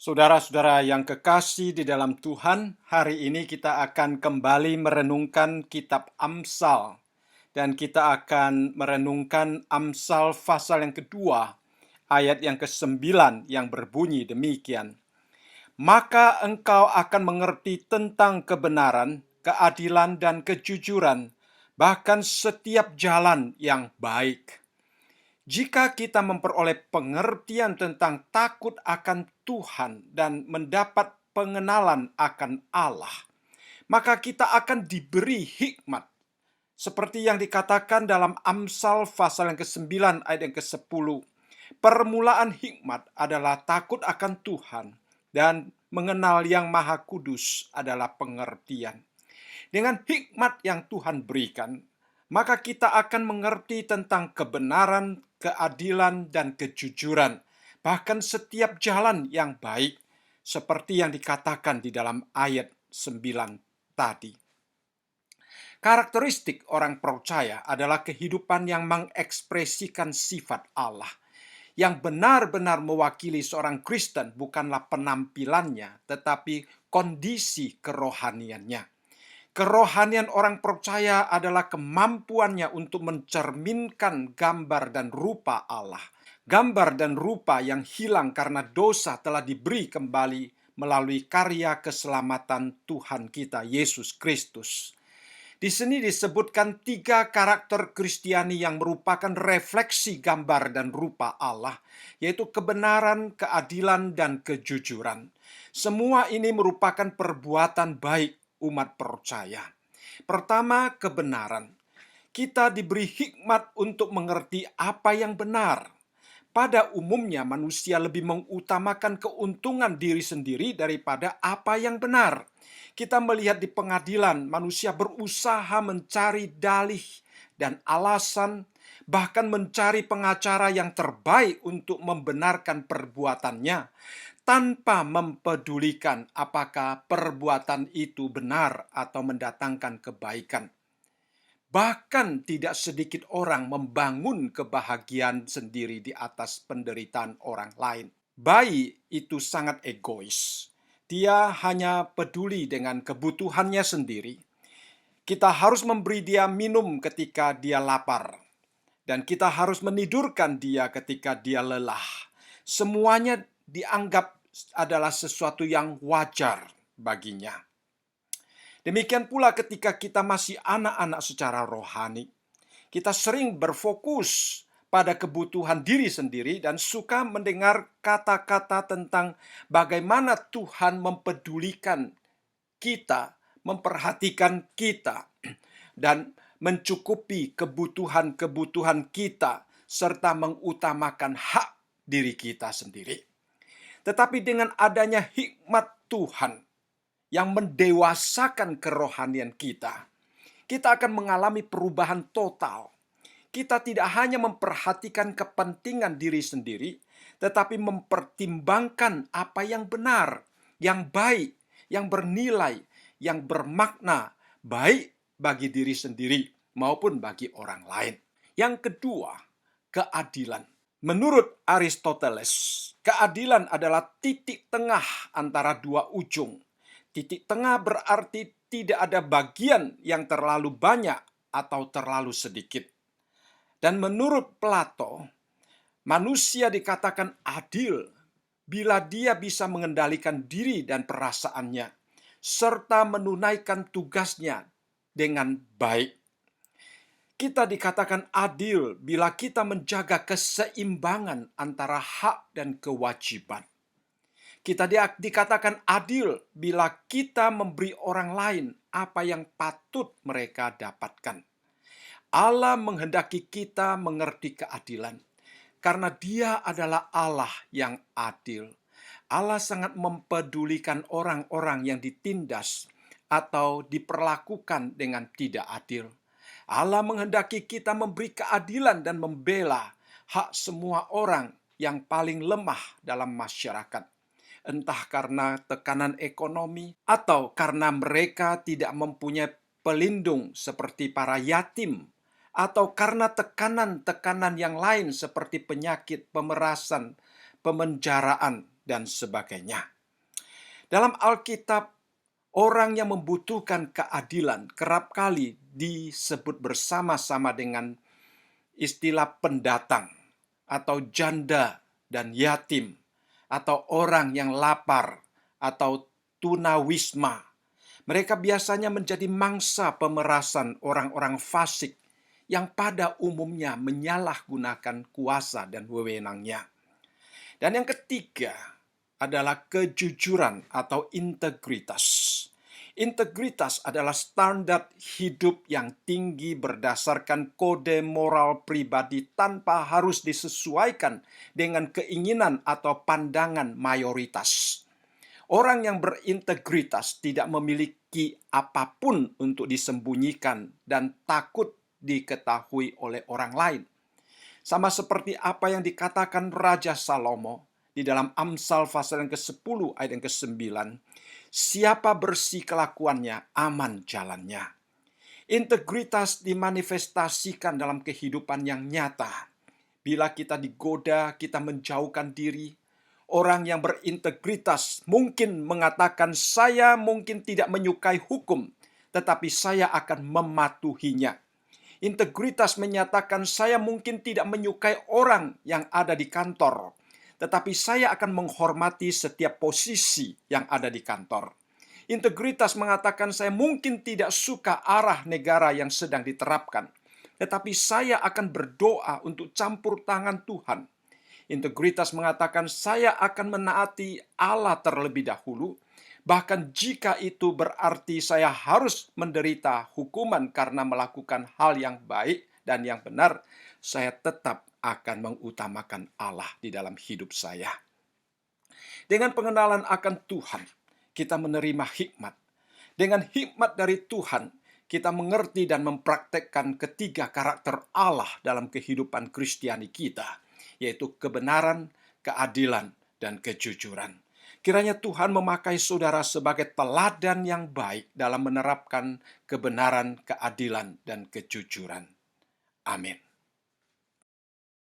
Saudara-saudara yang kekasih di dalam Tuhan, hari ini kita akan kembali merenungkan kitab Amsal. Dan kita akan merenungkan Amsal pasal yang kedua, ayat yang ke-9 yang berbunyi demikian. Maka engkau akan mengerti tentang kebenaran, keadilan, dan kejujuran, bahkan setiap jalan yang baik. Jika kita memperoleh pengertian tentang takut akan Tuhan dan mendapat pengenalan akan Allah, maka kita akan diberi hikmat. Seperti yang dikatakan dalam Amsal pasal yang ke-9 ayat yang ke-10. Permulaan hikmat adalah takut akan Tuhan dan mengenal Yang Maha Kudus adalah pengertian. Dengan hikmat yang Tuhan berikan, maka kita akan mengerti tentang kebenaran, keadilan, dan kejujuran, bahkan setiap jalan yang baik, seperti yang dikatakan di dalam ayat 9 tadi. Karakteristik orang percaya adalah kehidupan yang mengekspresikan sifat Allah. Yang benar-benar mewakili seorang Kristen bukanlah penampilannya, tetapi kondisi kerohaniannya. Kerohanian orang percaya adalah kemampuannya untuk mencerminkan gambar dan rupa Allah. Gambar dan rupa yang hilang karena dosa telah diberi kembali melalui karya keselamatan Tuhan kita, Yesus Kristus. Di sini disebutkan 3 karakter Kristiani yang merupakan refleksi gambar dan rupa Allah, yaitu kebenaran, keadilan, dan kejujuran. Semua ini merupakan perbuatan baik umat percaya. Pertama, kebenaran. Kita diberi hikmat untuk mengerti apa yang benar. Pada umumnya manusia lebih mengutamakan keuntungan diri sendiri daripada apa yang benar. Kita melihat di pengadilan manusia berusaha mencari dalih dan alasan, bahkan mencari pengacara yang terbaik untuk membenarkan perbuatannya, tanpa mempedulikan apakah perbuatan itu benar atau mendatangkan kebaikan. Bahkan tidak sedikit orang membangun kebahagiaan sendiri di atas penderitaan orang lain. Bayi itu sangat egois. Dia hanya peduli dengan kebutuhannya sendiri. Kita harus memberi dia minum ketika dia lapar. Dan kita harus menidurkan dia ketika dia lelah. Semuanya dianggap adalah sesuatu yang wajar baginya. Demikian pula ketika kita masih anak-anak secara rohani. Kita sering berfokus pada kebutuhan diri sendiri dan suka mendengar kata-kata tentang bagaimana Tuhan mempedulikan kita, memperhatikan kita, dan mencukupi kebutuhan-kebutuhan kita, serta mengutamakan hak diri kita sendiri. Tetapi dengan adanya hikmat Tuhan yang mendewasakan kerohanian kita, kita akan mengalami perubahan total. Kita tidak hanya memperhatikan kepentingan diri sendiri, tetapi mempertimbangkan apa yang benar, yang baik, yang bernilai, yang bermakna, baik bagi diri sendiri maupun bagi orang lain. Yang kedua, keadilan. Menurut Aristoteles, keadilan adalah titik tengah antara dua ujung. Titik tengah berarti tidak ada bagian yang terlalu banyak atau terlalu sedikit. Dan menurut Plato, manusia dikatakan adil bila dia bisa mengendalikan diri dan perasaannya, serta menunaikan tugasnya dengan baik. Kita dikatakan adil bila kita menjaga keseimbangan antara hak dan kewajiban. Kita dikatakan adil bila kita memberi orang lain apa yang patut mereka dapatkan. Allah menghendaki kita mengerti keadilan, karena Dia adalah Allah yang adil. Allah sangat mempedulikan orang-orang yang ditindas atau diperlakukan dengan tidak adil. Allah menghendaki kita memberi keadilan dan membela hak semua orang yang paling lemah dalam masyarakat. Entah karena tekanan ekonomi atau karena mereka tidak mempunyai pelindung seperti para yatim, atau karena tekanan-tekanan yang lain seperti penyakit, pemerasan, pemenjaraan, dan sebagainya. Dalam Alkitab, orang yang membutuhkan keadilan kerap kali disebut bersama-sama dengan istilah pendatang, atau janda dan yatim, atau orang yang lapar, atau tunawisma. Mereka biasanya menjadi mangsa pemerasan orang-orang fasik yang pada umumnya menyalahgunakan kuasa dan wewenangnya. Dan yang ketiga adalah kejujuran atau integritas. Integritas adalah standar hidup yang tinggi berdasarkan kode moral pribadi tanpa harus disesuaikan dengan keinginan atau pandangan mayoritas. Orang yang berintegritas tidak memiliki apapun untuk disembunyikan dan takut diketahui oleh orang lain. Sama seperti apa yang dikatakan Raja Salomo di dalam Amsal pasal yang ke-10 ayat yang ke-9. Siapa bersih kelakuannya, aman jalannya. Integritas dimanifestasikan dalam kehidupan yang nyata. Bila kita digoda, kita menjauhkan diri. Orang yang berintegritas mungkin mengatakan, saya mungkin tidak menyukai hukum, tetapi saya akan mematuhinya. Integritas menyatakan, saya mungkin tidak menyukai orang yang ada di kantor, tetapi saya akan menghormati setiap posisi yang ada di kantor. Integritas mengatakan, saya mungkin tidak suka arah negara yang sedang diterapkan, tetapi saya akan berdoa untuk campur tangan Tuhan. Integritas mengatakan, saya akan menaati Allah terlebih dahulu, bahkan jika itu berarti saya harus menderita hukuman karena melakukan hal yang baik dan yang benar, saya tetap akan mengutamakan Allah di dalam hidup saya. Dengan pengenalan akan Tuhan, kita menerima hikmat. Dengan hikmat dari Tuhan, kita mengerti dan mempraktekkan ketiga karakter Allah dalam kehidupan Kristiani kita, yaitu kebenaran, keadilan, dan kejujuran. Kiranya Tuhan memakai saudara sebagai teladan yang baik dalam menerapkan kebenaran, keadilan, dan kejujuran. Amin.